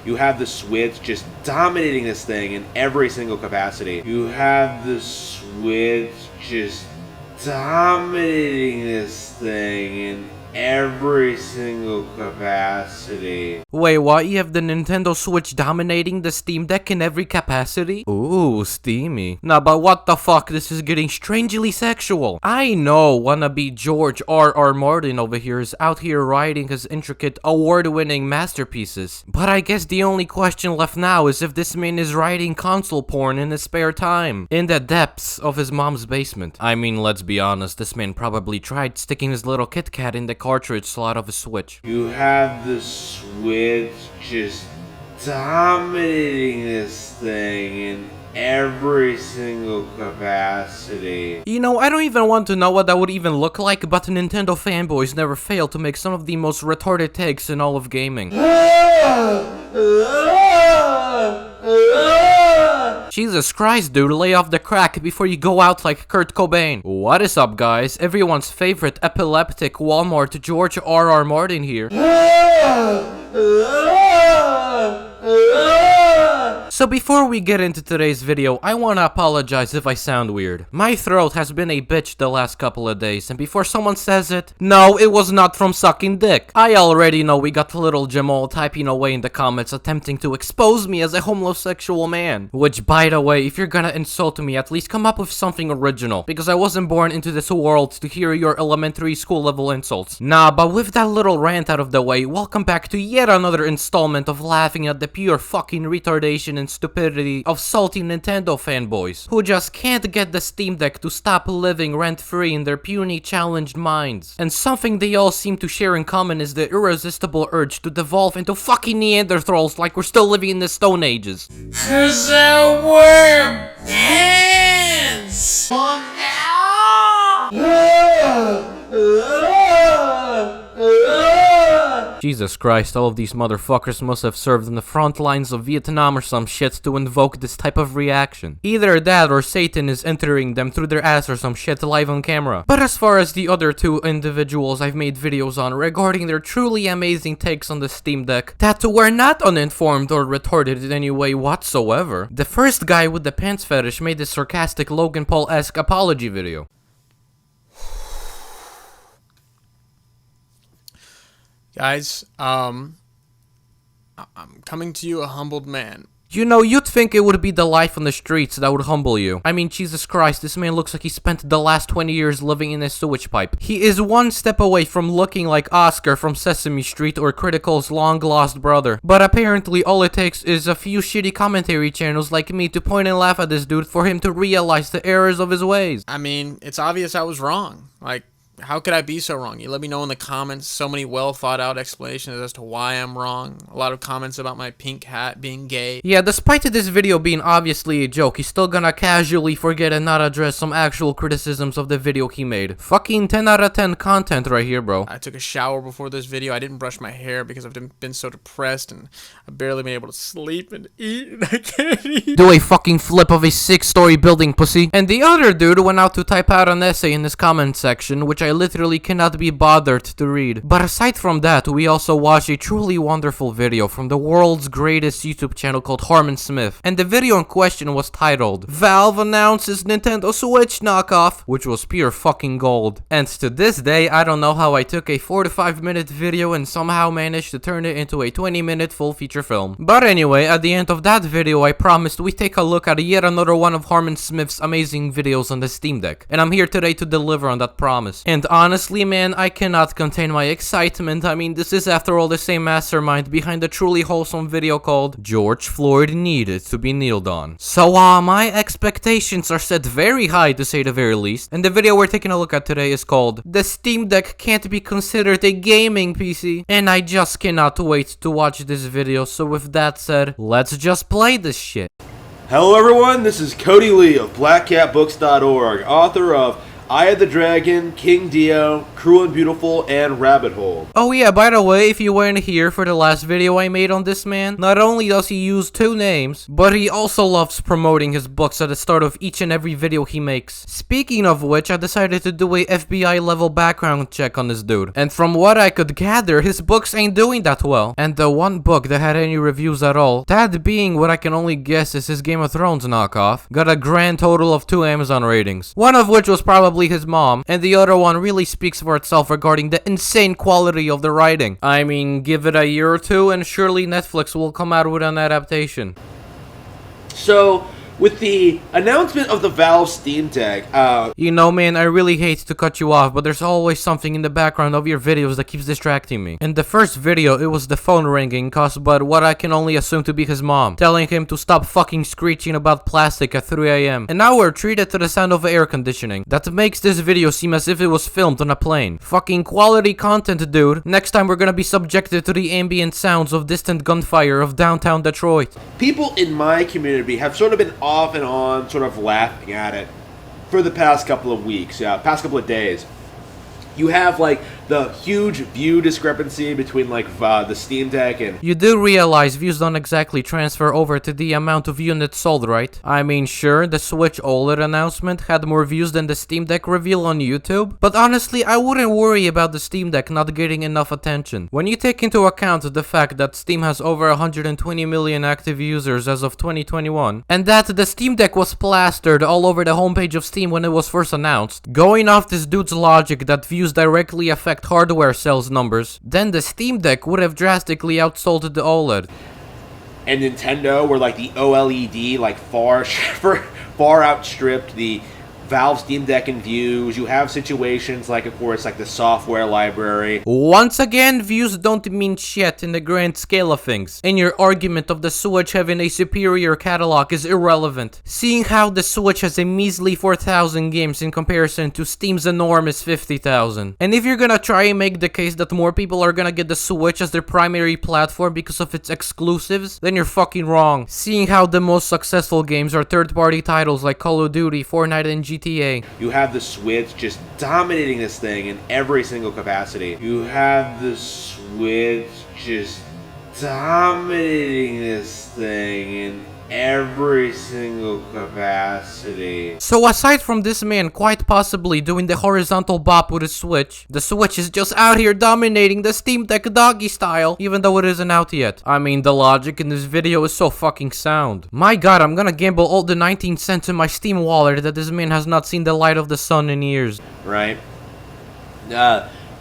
You have the Switch just dominating this thing in every single capacity. You have the Switch just dominating this thing in every single capacity. Wait, what? You have the Nintendo Switch dominating the Steam Deck in every capacity? Ooh, steamy. Nah, but what the fuck? This is getting strangely sexual. I know wannabe George R.R. Martin over here is out here writing his intricate, award-winning masterpieces. But I guess the only question left now is if this man is writing console porn in his spare time, in the depths of his mom's basement. I mean, let's be honest, this man probably tried sticking his little Kit Kat in the cartridge slot of a Switch. You have the Switch just dominating this thing in every single capacity. You know, I don't even want to know what that would even look like, but Nintendo fanboys never fail to make some of the most retarded takes in all of gaming. Jesus Christ, dude, lay off the crack before you go out like Kurt Cobain. What is up, guys? Everyone's favorite epileptic Walmart George R.R. Martin here. So before we get into today's video, I wanna apologize if I sound weird. My throat has been a bitch the last couple of days, and before someone says it, no, it was not from sucking dick. I already know we got little Jamal typing away in the comments attempting to expose me as a homosexual man. Which, by the way, if you're gonna insult me, at least come up with something original, because I wasn't born into this world to hear your elementary school level insults. Nah, but with that little rant out of the way, welcome back to yet another installment of laughing at the pure fucking retardation and stupidity of salty Nintendo fanboys who just can't get the Steam Deck to stop living rent-free in their puny challenged minds. And something they all seem to share in common is the irresistible urge to devolve into fucking Neanderthals like we're still living in the Stone Ages. 'Cause I wear pants! Jesus Christ, all of these motherfuckers must have served in the front lines of Vietnam or some shit to invoke this type of reaction. Either that or Satan is entering them through their ass or some shit live on camera. But as far as the other two individuals I've made videos on regarding their truly amazing takes on the Steam Deck that were not uninformed or retarded in any way whatsoever, the first guy with the pants fetish made this sarcastic Logan Paul-esque apology video. Guys, I'm coming to you a humbled man. You know, you'd think it would be the life on the streets that would humble you. I mean, Jesus Christ, this man looks like he spent the last 20 years living in a sewage pipe. He is one step away from looking like Oscar from Sesame Street or Critical's long-lost brother. But apparently, all it takes is a few shitty commentary channels like me to point and laugh at this dude for him to realize the errors of his ways. I mean, it's obvious I was wrong. Like, how could I be so wrong? You let me know in the comments. So many well thought out explanations as to why I'm wrong. A lot of comments about my pink hat being gay. Yeah, despite this video being obviously a joke, he's still gonna casually forget and not address some actual criticisms of the video he made. Fucking 10 out of 10 content right here, bro. I took a shower before this video. I didn't brush my hair because I've been so depressed and I've barely been able to sleep and eat and I can't eat. Do a fucking flip of a 6-story building, pussy. And the other dude went out to type out an essay in this comment section, which I literally cannot be bothered to read. But aside from that, we also watched a truly wonderful video from the world's greatest YouTube channel called Harman. And the video in question was titled, Valve announces Nintendo Switch knockoff, which was pure fucking gold. And to this day, I don't know how I took a 4 to 5 minute video and somehow managed to turn it into a 20-minute full feature film. But anyway, at the end of that video, I promised we take a look at yet another one of Harman Smith's amazing videos on the Steam Deck. And I'm here today to deliver on that promise. And honestly, man, I cannot contain my excitement. I mean, this is after all the same mastermind behind the truly wholesome video called George Floyd Needed to be Kneeled On. So my expectations are set very high to say the very least. And the video we're taking a look at today is called The Steam Deck Can't Be Considered a Gaming PC. And I just cannot wait to watch this video. So with that said, let's just play this shit. Hello everyone, this is Cody Lee of blackcatbooks.org, author of Eye of the Dragon, King Dio, Cruel and Beautiful, and Rabbit Hole. Oh yeah, by the way, if you weren't here for the last video I made on this man, not only does he use 2 names, but he also loves promoting his books at the start of each and every video he makes. Speaking of which, I decided to do a FBI level background check on this dude, and from what I could gather, his books ain't doing that well. And the one book that had any reviews at all, that being what I can only guess is his Game of Thrones knockoff, got a grand total of 2 Amazon ratings, one of which was probably his mom, and the other one really speaks for itself regarding the insane quality of the writing. I mean, give it a year or 2 and surely Netflix will come out with an adaptation. So, with the announcement of the Valve Steam Deck, you know, man, I really hate to cut you off, but there's always something in the background of your videos that keeps distracting me. In the first video, it was the phone ringing caused by what I can only assume to be his mom, telling him to stop fucking screeching about plastic at 3 AM. And now we're treated to the sound of air conditioning. That makes this video seem as if it was filmed on a plane. Fucking quality content, dude. Next time we're gonna be subjected to the ambient sounds of distant gunfire of downtown Detroit. people in my community have sort of been off and on, sort of laughing at it for the past couple of weeks, past couple of days. You have like the huge view discrepancy between like the Steam Deck and... You do realize views don't exactly transfer over to the amount of units sold, right? I mean, sure, the Switch OLED announcement had more views than the Steam Deck reveal on YouTube, but honestly, I wouldn't worry about the Steam Deck not getting enough attention. When you take into account the fact that Steam has over 120 million active users as of 2021, and that the Steam Deck was plastered all over the homepage of Steam when it was first announced, going off this dude's logic that views directly affect hardware sales numbers, then the Steam Deck would have drastically outsold the OLED. And Nintendo, where like the OLED like far outstripped the Valve Steam Deck in views. You have situations like, of course, like the software library. Once again, views don't mean shit in the grand scale of things, and your argument of the Switch having a superior catalog is irrelevant, seeing how the Switch has a measly 4,000 games in comparison to Steam's enormous 50,000. And if you're gonna try and make the case that more people are gonna get the Switch as their primary platform because of its exclusives, then you're fucking wrong, seeing how the most successful games are third-party titles like Call of Duty, Fortnite, and GTA. You have the Switch just dominating this thing in every single capacity. You have the Switch just dominating this thing in every single capacity. So aside from this man quite possibly doing the horizontal bop with his Switch, the Switch is just out here dominating the Steam Deck doggy style, even though it isn't out yet. I mean, the logic in this video is so fucking sound. My god, I'm gonna gamble all the 19 cents in my Steam wallet that this man has not seen the light of the sun in years. Right?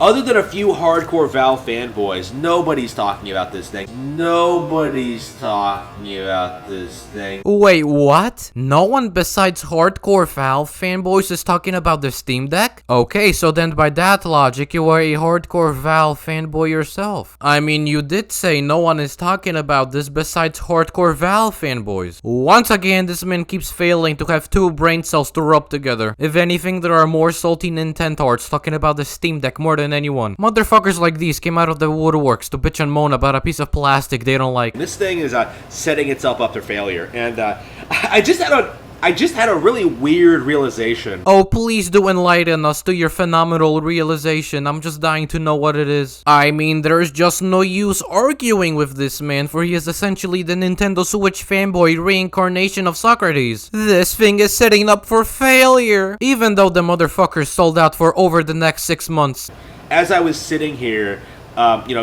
Other than a few hardcore Valve fanboys, nobody's talking about this thing. Nobody's talking about this thing. Wait, what? No one besides hardcore Valve fanboys is talking about the Steam Deck? Okay, so then by that logic, you are a hardcore Valve fanboy yourself. I mean, you did say no one is talking about this besides hardcore Valve fanboys. Once again, this man keeps failing to have 2 brain cells to rub together. If anything, there are more salty Nintendards talking about the Steam Deck more than anyone. Motherfuckers like these came out of the woodworks to bitch and moan about a piece of plastic they don't like. This thing is setting itself up for failure, and I just had a really weird realization. Oh, please do enlighten us to your phenomenal realization. I'm just dying to know what it is. I mean, there's just no use arguing with this man, for he is essentially the Nintendo Switch fanboy reincarnation of Socrates. This thing is setting up for failure, even though the motherfucker sold out for over the next 6 months. As I was sitting here,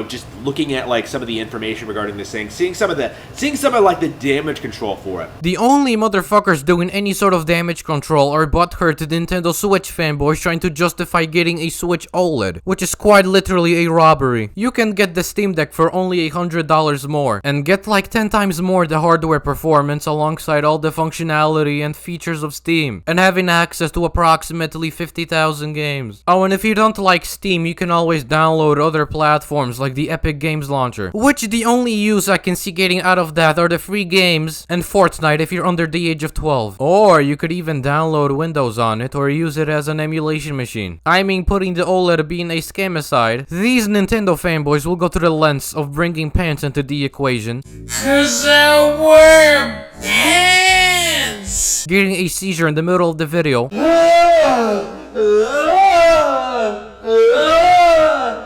just looking at like some of the information regarding this thing, seeing some of like the damage control for it. The only motherfuckers doing any sort of damage control are butthurt Nintendo Switch fanboys trying to justify getting a Switch OLED, which is quite literally a robbery. You can get the Steam Deck for only $100 more, and get like 10 times more the hardware performance alongside all the functionality and features of Steam, and having access to approximately 50,000 games. Oh, and if you don't like Steam, you can always download other platforms like the Epic Games Launcher, which the only use I can see getting out of that are the free games and Fortnite if you're under the age of 12. Or you could even download Windows on it or use it as an emulation machine. I mean, putting the OLED being a scam aside, these Nintendo fanboys will go to the lengths of bringing pants into the equation. 'Cause I wear pants! Getting a seizure in the middle of the video.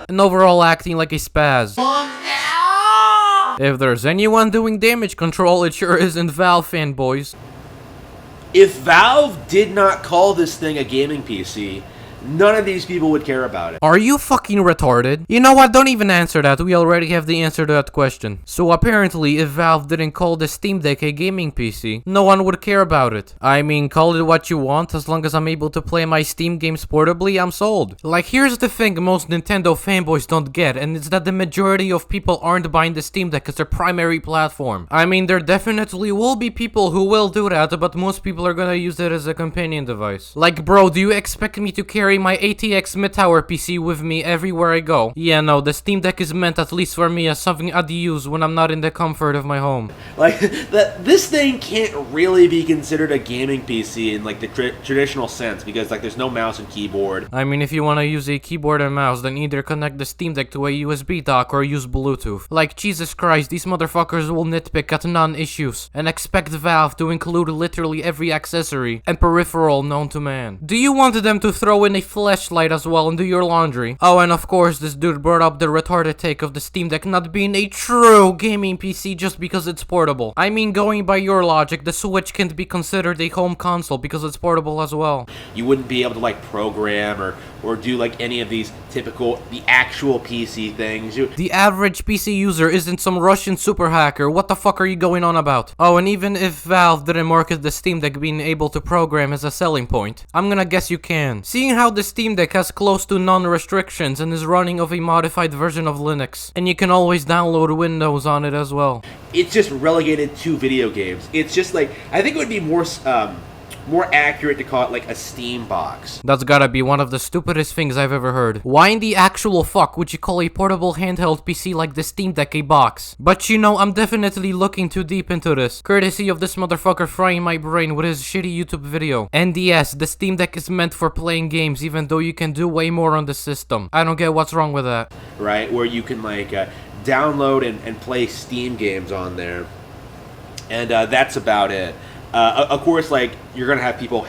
and overall acting like a spaz. If there's anyone doing damage control, it sure isn't Valve, fanboys. If Valve did not call this thing a gaming PC, none of these people would care about it. Are you fucking retarded? You know what, don't even answer that, we already have the answer to that question. So apparently, if Valve didn't call the Steam Deck a gaming PC, no one would care about it. I mean, call it what you want, as long as I'm able to play my Steam games portably, I'm sold. Like, here's the thing most Nintendo fanboys don't get, and it's that the majority of people aren't buying the Steam Deck as their primary platform. I mean, there definitely will be people who will do that, but most people are gonna use it as a companion device. Like, bro, do you expect me to carry my ATX mid-tower PC with me everywhere I go? Yeah, no, the Steam Deck is meant, at least for me, as something I'd use when I'm not in the comfort of my home. Like, this thing can't really be considered a gaming PC in, like, the traditional sense, because, like, there's no mouse and keyboard. I mean, if you want to use a keyboard and mouse, then either connect the Steam Deck to a USB dock or use Bluetooth. Like, Jesus Christ, these motherfuckers will nitpick at non-issues and expect Valve to include literally every accessory and peripheral known to man. Do you want them to throw in a flashlight as well and do your laundry? Oh, and of course, this dude brought up the retarded take of the Steam Deck not being a true gaming PC just because it's portable. I mean, going by your logic, the Switch can't be considered a home console because it's portable as well. You wouldn't be able to, like, program or do, like, any of these typical, the actual PC things. The average PC user isn't some Russian super hacker. What the fuck are you going on about? Oh, and even if Valve didn't market the Steam Deck being able to program as a selling point, I'm gonna guess you can. Seeing how the Steam Deck has close to none restrictions and is running off a modified version of Linux, and you can always download Windows on it as well. It's just relegated to video games. It's just like, I think it would be more accurate to call it like a Steam box. That's gotta be one of the stupidest things I've ever heard. Why in the actual fuck would you call a portable handheld PC like the Steam Deck a box? But you know, I'm definitely looking too deep into this, courtesy of this motherfucker frying my brain with his shitty YouTube video. And yes, the Steam Deck is meant for playing games, even though you can do way more on the system. I don't get what's wrong with that. Right, where you can like download and play Steam games on there. And that's about it. Of course, like, you're gonna have people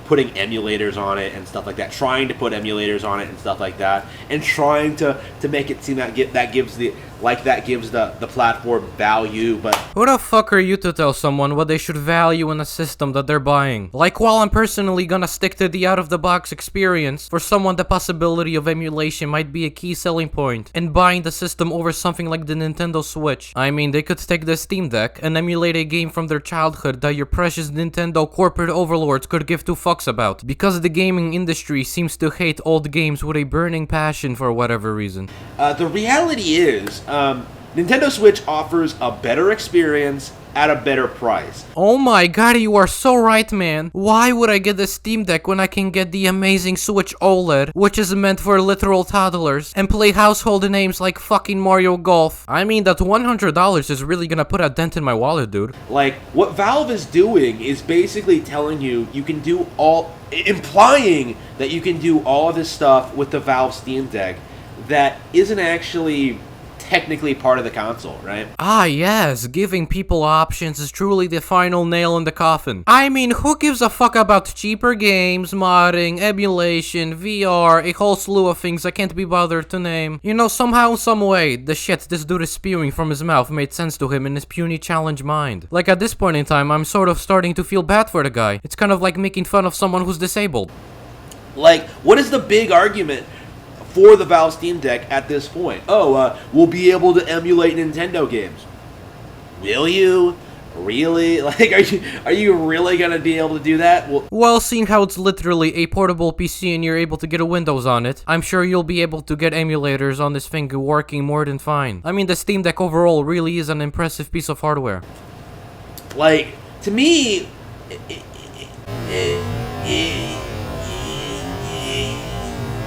putting emulators on it and stuff like that, trying to put emulators on it and stuff like that, and trying to make it seem that gives the platform value. But who the fuck are you to tell someone what they should value in a system that they're buying? Like, while I'm personally gonna stick to the out-of-the-box experience, for someone the possibility of emulation might be a key selling point in buying the system over something like the Nintendo Switch. I mean, they could take the Steam Deck and emulate a game from their childhood that your precious Nintendo corporate overlords could give two fucks about, because the gaming industry seems to hate old games with a burning passion for whatever reason. The reality is, Nintendo Switch offers a better experience at a better price. Oh my god, you are so right, man. Why would I get the Steam Deck when I can get the amazing Switch OLED, which is meant for literal toddlers, and play household names like fucking Mario Golf? I mean, that $100 is really gonna put a dent in my wallet, dude. Like, what Valve is doing is basically telling you can do implying that you can do all of this stuff with the Valve Steam Deck that isn't actually technically part of the console, right? Ah, yes, giving people options is truly the final nail in the coffin. I mean, who gives a fuck about cheaper games, modding, emulation, VR, a whole slew of things I can't be bothered to name? You know, somehow, some way, the shit this dude is spewing from his mouth made sense to him in his puny challenge mind. Like, at this point in time, I'm sort of starting to feel bad for the guy. It's kind of like making fun of someone who's disabled. Like, what is the big argument for the Valve Steam Deck at this point? Oh, we'll be able to emulate Nintendo games. Will you? Really? Like, are you really gonna be able to do that? Well, seeing how it's literally a portable PC and you're able to get a Windows on it, I'm sure you'll be able to get emulators on this thing working more than fine. I mean, the Steam Deck overall really is an impressive piece of hardware. Like, to me,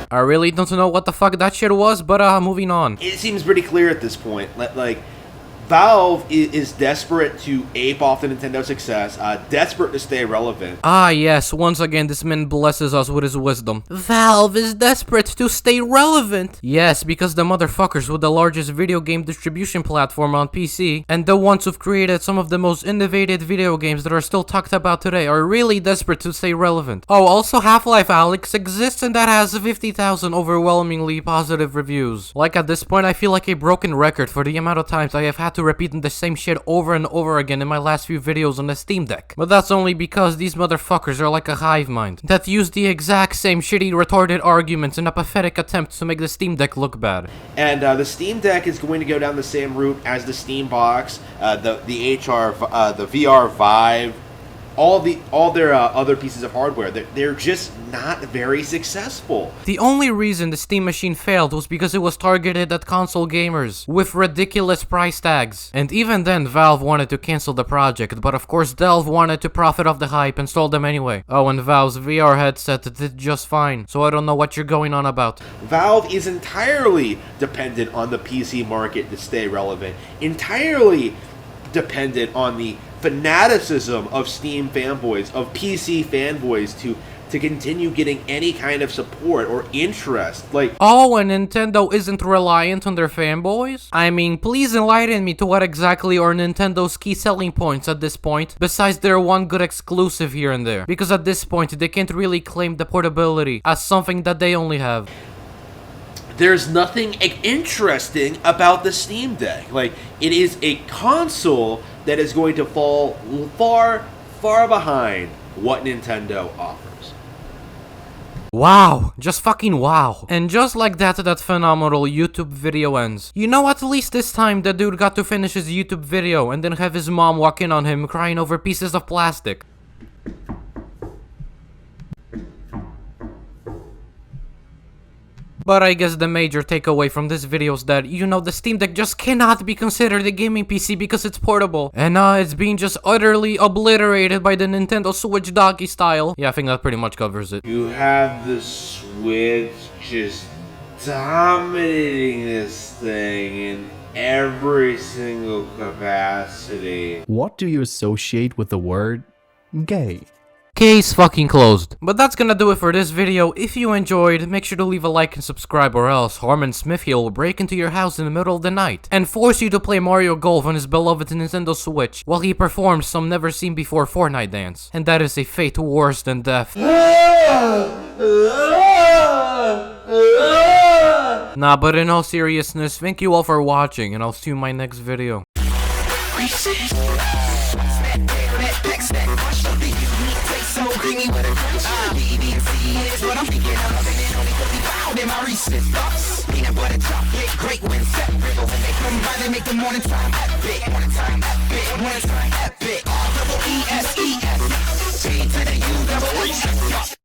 I really don't know what the fuck that shit was, but moving on. It seems pretty clear at this point. Like, Valve is desperate to ape off the Nintendo success, desperate to stay relevant. Ah yes, once again this man blesses us with his wisdom. Valve is desperate to stay relevant. Yes, because the motherfuckers with the largest video game distribution platform on PC, and the ones who've created some of the most innovative video games that are still talked about today, are really desperate to stay relevant. Oh, also Half-Life Alyx exists and that has 50,000 overwhelmingly positive reviews. Like at this point I feel like a broken record for the amount of times I have had to repeat the same shit over and over again in my last few videos on the Steam Deck. But that's only because these motherfuckers are like a hive mind that use the exact same shitty retarded arguments in a pathetic attempt to make the Steam Deck look bad. And the Steam Deck is going to go down the same route as the Steam Box, the VR Vive, all their other pieces of hardware. They're just not very successful. The only reason the Steam machine failed was because it was targeted at console gamers with ridiculous price tags. And even then, Valve wanted to cancel the project, but of course Delve wanted to profit off the hype and stole them anyway. Oh, and Valve's VR headset did just fine, so I don't know what you're going on about. Valve is entirely dependent on the PC market to stay relevant, entirely dependent on the fanaticism of Steam fanboys, of PC fanboys to continue getting any kind of support or interest. Like, oh, and Nintendo isn't reliant on their fanboys? I mean, please enlighten me to what exactly are Nintendo's key selling points at this point, besides their one good exclusive here and there. Because at this point, they can't really claim the portability as something that they only have. There's nothing interesting about the Steam Deck. Like, it is a console that is going to fall far, far behind what Nintendo offers. Wow, just fucking wow. And just like that phenomenal YouTube video ends. You know, at least this time the dude got to finish his YouTube video and then have his mom walk in on him crying over pieces of plastic. But I guess the major takeaway from this video is that, you know, the Steam Deck just cannot be considered a gaming PC because it's portable. And it's being just utterly obliterated by the Nintendo Switch doggy style. Yeah, I think that pretty much covers it. You have the Switch just dominating this thing in every single capacity. What do you associate with the word gay? Case fucking closed. But that's gonna do it for this video. If you enjoyed, make sure to leave a like and subscribe, or else Harman Smith here will break into your house in the middle of the night and force you to play Mario Golf on his beloved Nintendo Switch while he performs some never seen before Fortnite dance. And that is a fate worse than death. Nah, but in all seriousness, thank you all for watching, and I'll see you in my next video. Creamy with a crunch. B, B, and C is what I'm thinking of. And it only put me down in my recent thoughts. Peanut butter chocolate, great when set ripple. When they come by, they make the morning time epic. Morning time epic. Morning time epic. R-double-E-S-E-S. T to the U-double-E-S.